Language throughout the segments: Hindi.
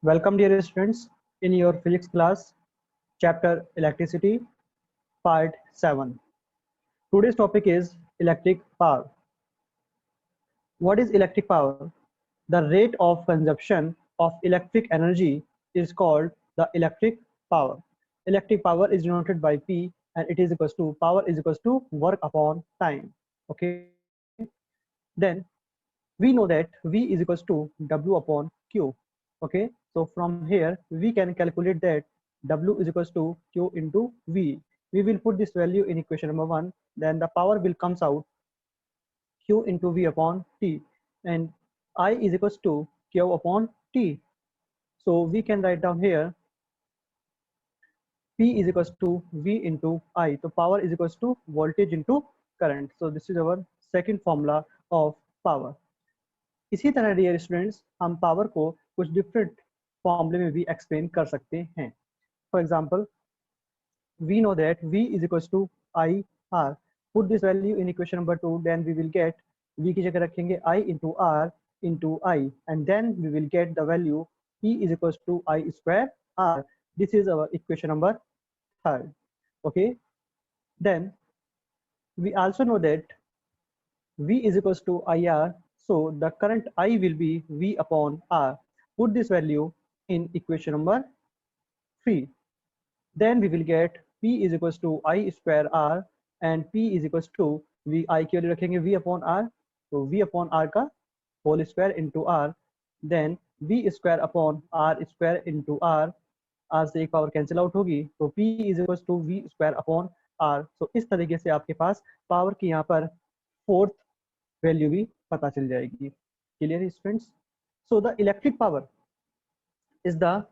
Welcome dear students in your physics class, chapter electricity, part 7. Today's topic is electric power. What is electric power? The rate of consumption of electric energy is called the electric power. Electric power is denoted by P and it is equals to power is equals to work upon time. Okay. Then we know that V is equals to W upon Q. Okay, so from here we can calculate that W is equals to Q into V. We will put this value in equation number 1, then the power will comes out Q into V upon T, and I is equals to Q upon T. So we can write down here P is equals to V into I. So power is equals to voltage into current. So this is our second formula of power. इसी तरह डियर स्टूडेंट्स हम पावर को कुछ डिफरेंट फॉर्मूले में भी एक्सप्लेन कर सकते हैं. For example we know that V is equals to IR. Put this value in equation number 2, then we will get V की जगह रखेंगे I into R into I, and then we will get the value P is equals to I square R. This is our equation number 3. Okay, then we also know that V is equals to IR, so the current I will be V upon R. Put this value in equation number 3. Then we will get P is equals to I square R and P is equals to V. I के लिए रखेंगे V upon R, तो V upon R का whole square into R. Then V square upon R square into R. R से एक पावर कैंसिल आउट होगी, तो P is equals to V square upon R. तो इस तरीके से आपके पास पावर की यहाँ पर फोर्थ वैल्यू भी पता चल जाएगी. Clear students? So the electric power is the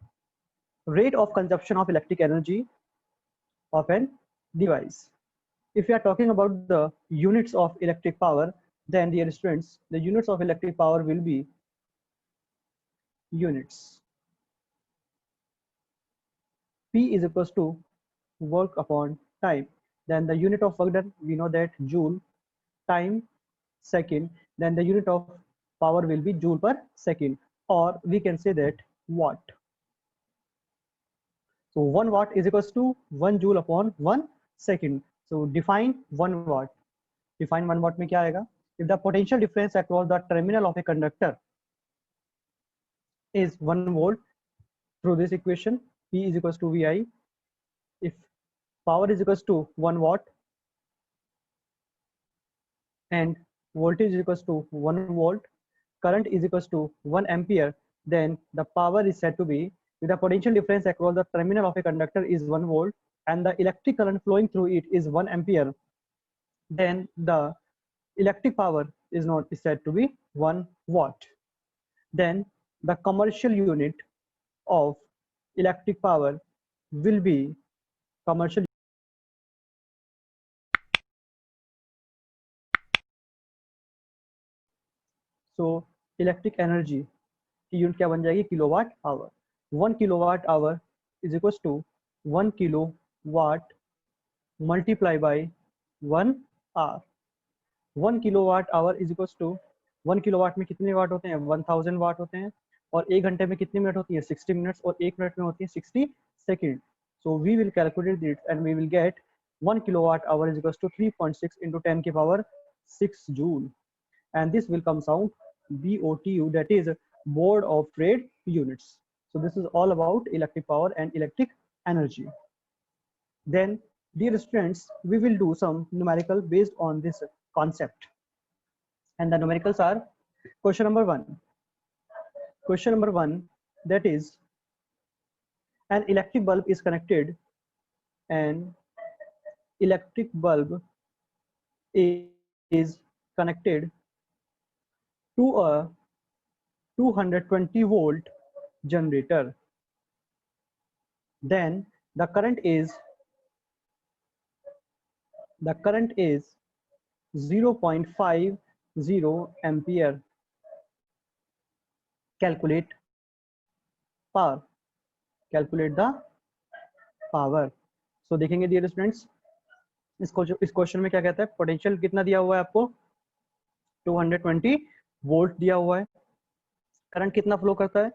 rate of consumption of electric energy of an device. If we are talking about the units of electric power, then dear students, the units of electric power will be units. P is equals to work upon time. Then the unit of work done, we know that joule, time second, then the unit of power will be joule per second, or we can say that watt. So 1 watt is equals to 1 joule upon 1 second. So define 1 watt. Define 1 watt में क्या आएगा? If the potential difference across the terminal of a conductor is 1 volt, through this equation P is equals to VI. If power is equals to 1 watt and voltage is equals to 1 volt, current is equals to 1 ampere, then the power is said to be, with the potential difference across the terminal of a conductor is 1 volt and the electric current flowing through it is 1 ampere, then the electric power is said to be 1 watt. Then the commercial unit of electric power will be commercial. So electric energy की यूनिट क्या बन जाएगी? Kilowatt hour. 1 kilowatt hour is equals to 1 kilowatt multiply by 1 hour. 1 kilowatt hour is equals to 1 kilowatt में कितने वाट होते हैं? 1000 वाट होते हैं. और 1 घंटे में कितनी मिनट होती है? 60 मिनट्स. और 1 मिनट में होती है 60 second. So we will calculate this and we will get 1 kilowatt hour is equals to 3.6 into 10 की power 6 joule, and this will comes out BOTU, that is Board of Trade Units. So this is all about electric power and electric energy. Then dear students, we will do some numerical based on this concept, and the numericals are question number 1. Question number 1, that is, an electric bulb is connected, and electric bulb is connected to a 220 volt generator. Then the current is 0.50 ampere. Calculate power. Calculate the power. So देखेंगे डियर स्टूडेंट्स, इस क्वेश्चन में क्या कहता है? पोटेंशियल कितना दिया हुआ है आपको? 220 वोल्ट दिया हुआ है. करंट कितना फ्लो करता है?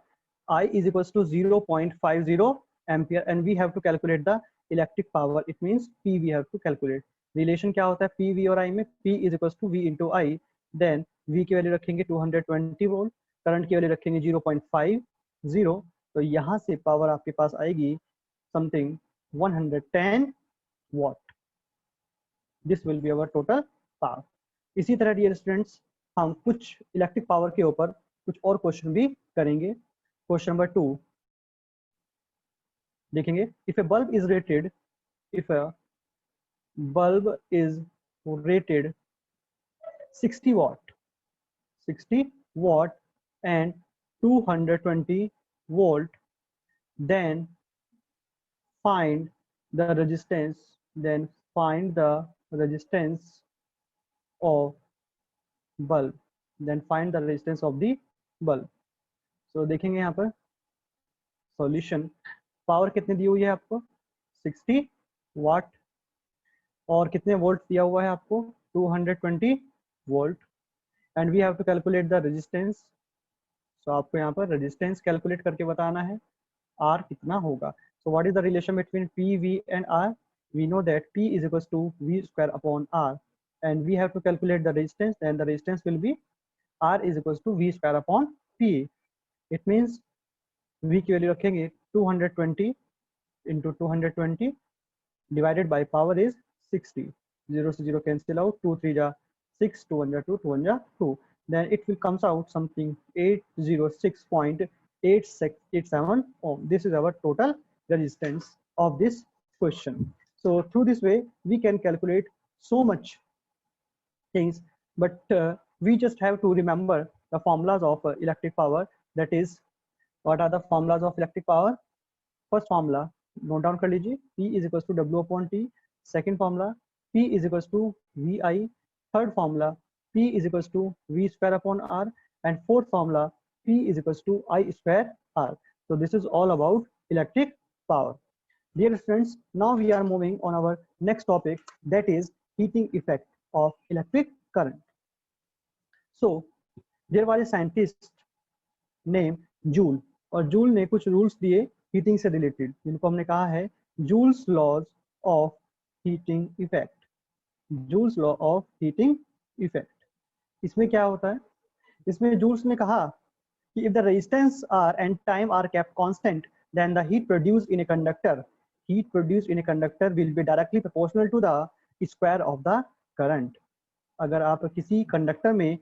I is equals to 0.50 ampere and we have to calculate the electric power. It means P we have to calculate. Relation क्या होता है P V और I में? P is equals to V into I. Then V की वैल्यू रखेंगे 220 वोल्ट, करंट की वैल्यू रखेंगे 0.50, तो यहाँ से पावर आपके पास आएगी something 110 watt. This will be our total power. इसी तरह डियर स्टूडेंट्स हम कुछ इलेक्ट्रिक पावर के ऊपर कुछ और क्वेश्चन भी करेंगे. क्वेश्चन नंबर 2 देखेंगे. If A bulb is rated, if a bulb is rated 60 watt and 220 volt, then find the resistance of bulb, so देखेंगे यहाँ पर सॉल्यूशन. पावर कितने दी हुई है आपको? 60 वाट और कितने वोल्ट दिया हुआ है आपको? 220 volt. And we have to calculate the resistance. So आपको यहाँ पर रेजिस्टेंस कैलकुलेट करके बताना है आर कितना होगा. So what is the relation between P V and R? We know that P is equals to V square upon R and we have to calculate the resistance and the resistance will be R is equals to V square upon P. It means V की वैल्यू रखेंगे 220 into 220 divided by power is 60. 0 से 0 cancel out. 2 3 जा 6, 2 1 जा 2, 2 1 जा 2. Then it will comes out something 806.887 ohm. This is our total resistance of this question. So through this way we can calculate so much things, but we just have to remember the formulas of electric power. That is, what are the formulas of electric power? First formula note down कर लीजिए. P is equals to W upon T. Second formula P is equals to VI. Third formula P is equals to V square upon R. And fourth formula P is equals to I square R. So this is all about electric power. Dear students, now we are moving on our next topic, that is heating effect of electric current. So there was a scientist named Joule, और जूल ने कुछ रूल्स दिए हीटिंग से रिलेटेड, जिनको हमने कहा है Joule's laws of heating effect. Joule's law of heating effect. इसमें क्या होता है? इसमें जूल्स ने कहा कि if the resistance R and time are kept constant, then the heat produced in a conductor will be directly proportional to the square of the current. अगर आप किसी कंडक्टर में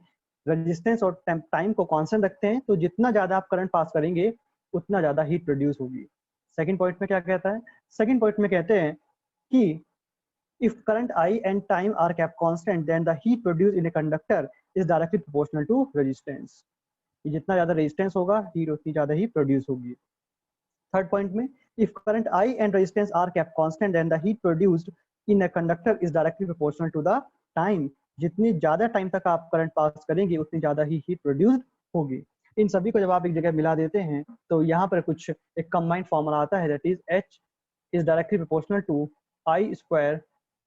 रेजिस्टेंस और टाइम को कांस्टेंट रखते हैं तो जितना ज्यादा आप करंट पास करेंगे उतना ज्यादा हीट प्रोड्यूस होगी. सेकंड पॉइंट में क्या कहता है? सेकंड पॉइंट में कहते हैं कि if current I and time are kept constant, then the heat produced in a conductor is directly proportional to resistance. जितना ज्यादा रेजिस्टेंस होगा हीट उतनी ज्यादा ही प्रोड्यूस होगी. थर्ड पॉइंट में if current I and resistance are kept constant, then the heat produced in a conductor is directly proportional to the time. जितनी ज्यादा टाइम तक आप करंट पास करेंगे उतनी ज्यादा ही हीट प्रोड्यूस्ड होगी. इन सभी को जब आप एक जगह मिला देते हैं तो यहाँ पर कुछ एक कंबाइंड फॉर्मूला आता है, that is H is directly proportional to I square.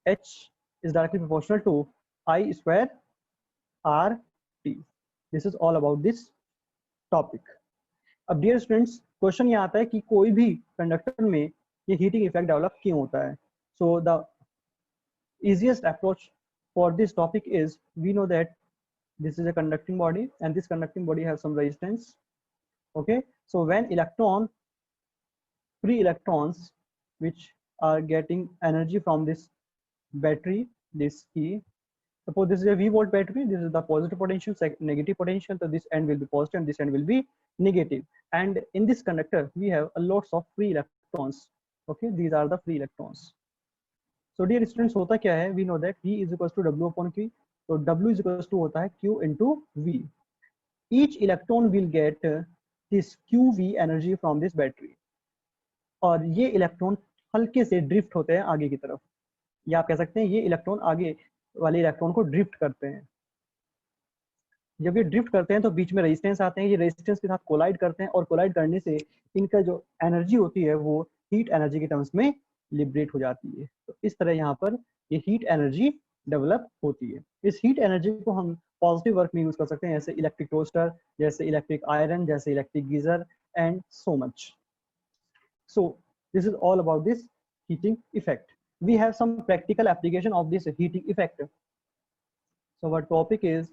H is directly proportional to I square RT. This is all about this topic. अब डियर स्टूडेंट्स, क्वेश्चन ये आता है कि कोई भी कंडक्टर में ये हीटिंग इफेक्ट डेवलप क्यों होता है. So the easiest approach for this topic is, we know that this is a conducting body and this conducting body has some resistance. Okay, so when free electrons which are getting energy from this battery, this key, suppose this is a V volt battery, this is the positive potential, negative potential, so this end will be positive and this end will be negative. And in this conductor we have a lots of free electrons. Okay, these are the free electrons. So dear students, होता क्या है? We know that E is equals to W upon Q. तो W is equals to होता है Q into V. Each electron will get this QV energy from this battery. और ये इलेक्ट्रॉन हल्के से ड्रिफ्ट होते हैं आगे की तरफ, या आप कह सकते हैं ये इलेक्ट्रॉन आगे वाले इलेक्ट्रॉन को ड्रिफ्ट करते हैं. जब ये ड्रिफ्ट करते हैं तो बीच में रेजिस्टेंस आते हैं, ये रेजिस्टेंस के साथ कोलाइड करते हैं और कोलाइड करने से इनका जो एनर्जी होती है वो हीट एनर्जी के टर्म्स में लिबरेट हो जाती है. तो इस तरह यहाँ पर ये हीट एनर्जी डेवलप होती है. इस हीट एनर्जी को हम पॉजिटिव वर्क में यूज कर सकते हैं, जैसे इलेक्ट्रिक टोस्टर, जैसे इलेक्ट्रिक आयरन, जैसे electric geyser, and so much. So this is all about this heating effect. We have some practical application of this heating effect. So our topic is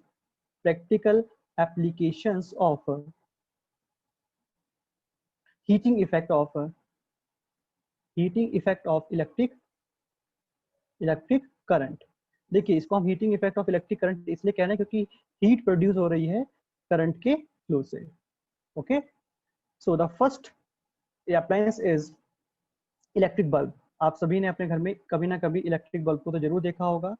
practical applications of heating effect of electric current. देखिए इसको हम heating effect of electric current इसलिए कह रहे हैं क्योंकि हीट प्रोड्यूस हो रही है करंट के फ्लो से. Okay, so the first appliance is electric bulb. आप सभी ने अपने घर में कभी ना कभी इलेक्ट्रिक बल्ब को तो जरूर देखा होगा.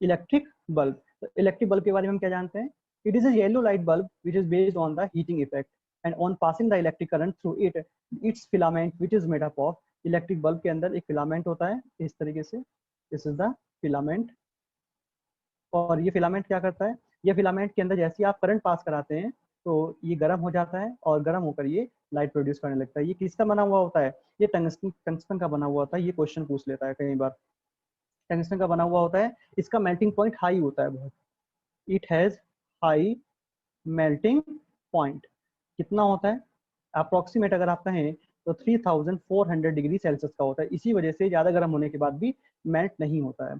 इलेक्ट्रिक बल्ब, इलेक्ट्रिक बल्ब के बारे में हम क्या जानते हैं? It is a yellow light bulb which is based on the heating effect and on passing the electric current through it, its filament which is made up of, electric bulb के अंदर एक फिलामेंट होता है इस तरीके से, दिस इज द फिलामेंट. और ये फिलामेंट क्या करता है? ये फिलामेंट के अंदर जैसे ही आप करंट पास कराते हैं तो ये गर्म हो जाता है और गर्म होकर ये लाइट प्रोड्यूस करने लगता है. ये किसका बना हुआ होता है? ये टंगस्टन का बना हुआ होता है. ये क्वेश्चन पूछ लेता है कई बार. टंगस्टन का बना हुआ होता है. इसका मेल्टिंग पॉइंट हाई होता है बहुत. It has high melting point. कितना होता है? अप्रोक्सीमेट अगर आप कहें तो 3400 डिग्री सेल्सियस का होता है. इसी वजह से ज्यादा गर्म होने के बाद भी मेल्ट नहीं होता है.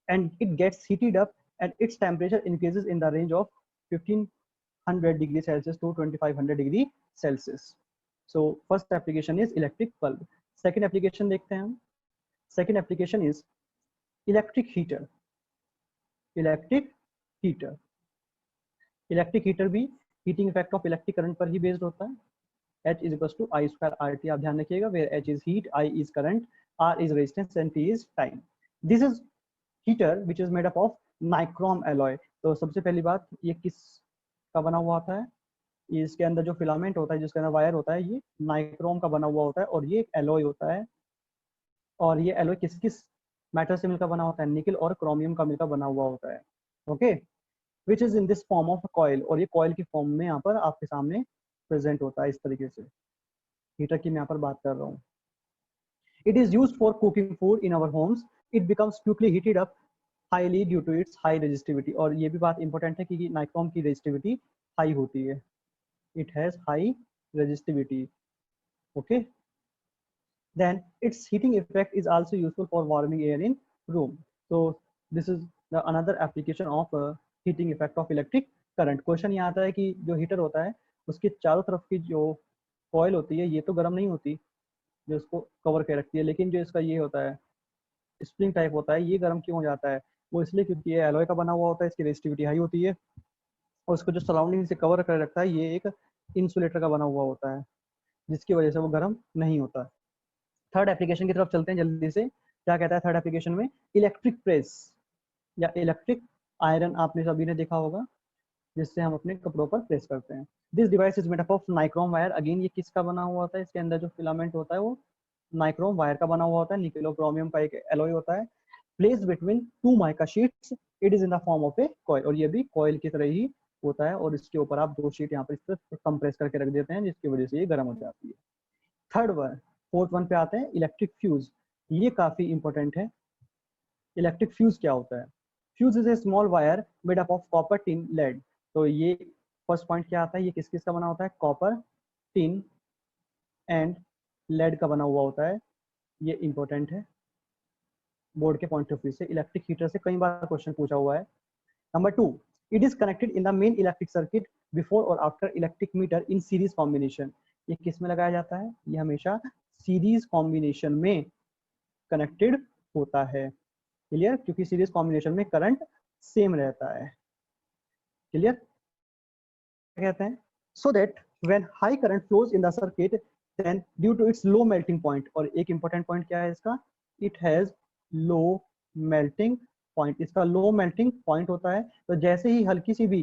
And it gets heated up and its temperature increases in the range of 1500 degree Celsius to 2500 degree Celsius. So first application is electric bulb. Second application देखते हैं हम. Second application is electric heater. Electric heater, electric heater भी heating effect of electric current पर ही बेस्ड होता है. H is equals to I square RT. आप ध्यान रखिएगा, where H is heat, I is current, R is resistance and T is time. This is heater which is made up of nichrome alloy. तो सबसे पहली बात, ये किस का बना हुआ होता है? इसके अंदर जो फिलामेंट होता है, जिसके अंदर वायर होता है, ये नाइक्रोम का बना हुआ होता है और ये एक एलॉय होता है. और ये एलॉय किस किस मेटल से मिलकर बना होता है? निकल और क्रोमियम का मिलकर बना हुआ होता है. Okay, which is in this form of coil. और ये कॉइल की फॉर्म में यहाँ पर आपके सामने प्रेजेंट होता है इस तरीके से. हीटर की मैं यहाँ पर बात कर रहा हूँ. It is used for cooking food in our homes. It becomes quickly heated up highly due to its high resistivity. और ये भी बात इंपॉर्टेंट है कि नाइक्रोम की रेजिस्टिविटी हाई होती है. It has high resistivity. Okay, then its heating effect is also useful for warming air in room. तो this is the another application of heating effect of electric current. Question ये आता है कि जो हीटर होता है उसके चारों तरफ की जो कॉइल होती है ये तो गर्म नहीं होती जो इसको कवर कर रखती है, लेकिन जो इसका ये होता है स्प्रिंग टाइप होता है, ये गर्म क्यों हो जाता है? वो इसलिए क्योंकि ये एलॉय का बना हुआ होता है, इसकी रेजिस्टिविटी हाई होती है और उसको जो सराउंडिंग से कवर कर रखता है ये एक इंसुलेटर का बना हुआ होता है, जिसकी वजह से वो गर्म नहीं होता. थर्ड एप्लीकेशन की तरफ चलते हैं जल्दी से. क्या कहता है थर्ड एप्लीकेशन में? इलेक्ट्रिक प्रेस या इलेक्ट्रिक आयरन. आपने सभी ने देखा होगा, जिससे हम अपने कपड़ों पर प्रेस करते हैं. This device is made up of nichrome wire. Again ये किसका बना हुआ होता है? इसके अंदर जो फिलामेंट होता है वो नाइक्रोम वायर का बना हुआ होता है. निकेल और क्रोमियम का एक एलॉय होता है. Placed between two mica sheets. It is in the form of A coil. और ये भी कॉइल की तरह ही होता है और इसके ऊपर आप दो शीट यहाँ पर इस तरह कंप्रेस करके रख देते हैं, जिसकी वजह से ये गर्म हो जाती है. थर्ड वन, फोर्थ वन पे आते हैं, इलेक्ट्रिक फ्यूज. ये काफी इंपॉर्टेंट है. इलेक्ट्रिक फ्यूज क्या होता है? Fuse is a small wire made up of copper, tin, lead. तो ये फर्स्ट पॉइंट क्या आता है? ये किस किस का बना होता है? कॉपर, टिन एंड लेड का बना हुआ होता है. ये इंपॉर्टेंट है बोर्ड के पॉइंट ऑफ व्यू से. इलेक्ट्रिक हीटर से कई बार क्वेश्चन पूछा हुआ है. Number 2, it is connected in the main electric circuit before और after electric meter in series combination. ये किस में लगाया जाता है? ये हमेशा सीरीज कॉम्बिनेशन में कनेक्टेड होता है. क्लियर? क्योंकि सीरीज कॉम्बिनेशन में करंट सेम रहता है. क्लियर? कहते हैं so that when high current flows in the circuit then due to its low melting point. और एक important point क्या है इसका? it has low melting point. इसका low melting point होता है. तो जैसे ही हल्की सी भी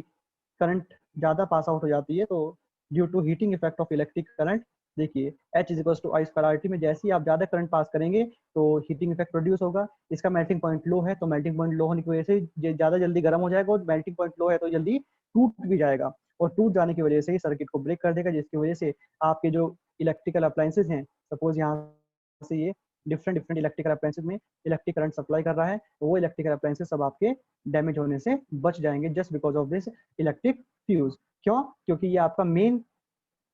करंट ज्यादा पास आउट हो जाती है तो due to heating effect of electric current, देखिए H is equal to I square RT में जैसे ही आप ज्यादा करंट पास करेंगे तो हीटिंग इफेक्ट प्रोड्यूस होगा. इसका मेल्टिंग पॉइंट लो है तो मेल्टिंग पॉइंट लो होने की वजह से ज्यादा जल्दी गर्म हो जाएगा और मेल्टिंग पॉइंट लो है तो जल्दी टूट भी जाएगा और टूट जाने की वजह से ही सर्किट को ब्रेक कर देगा, जिसकी वजह से आपके जो इलेक्ट्रिकल अप्लायंसेज हैं, सपोज यहाँ से ये डिफरेंट इलेक्ट्रिकल अप्लायंसेज में इलेक्ट्रिक करंट सप्लाई कर रहा है तो वो इलेक्ट्रिकल अप्लायंसेज सब आपके डैमेज होने से बच जाएंगे just because of this electric fuse. क्यों? क्योंकि ये आपका मेन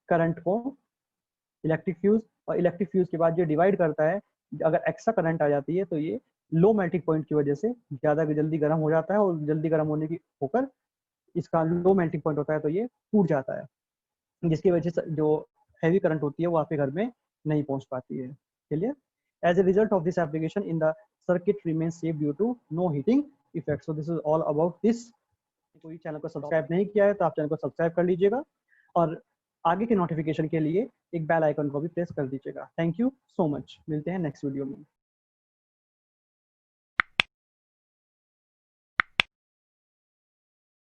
करंट को इलेक्ट्रिक फ्यूज, और इलेक्ट्रिक फ्यूज के बाद ये डिवाइड करता है। अगर एक्स्ट्रा करंट आ जाती है तो ये लो मेल्टिंग पॉइंट की वजह से ज़्यादा जल्दी गर्म हो जाता है, और जल्दी गर्म होने की होकर इसका लो मेल्टिंग पॉइंट होता है तो ये टूट जाता है, जिसकी वजह से जो हैवी करंट होती है वो आपके घर में नहीं पहुंच पाती है। Clear? As a result of this application in the circuit remain safe due to no heating effect. So this is all about this. कोई चैनल को सब्सक्राइब नहीं किया है तो आप चैनल को सब्सक्राइब कर लीजिएगा, और आगे के नोटिफिकेशन के लिए एक बेल आइकन को भी प्रेस कर दीजिएगा। थैंक यू सो मच, मिलते हैं नेक्स्ट वीडियो में।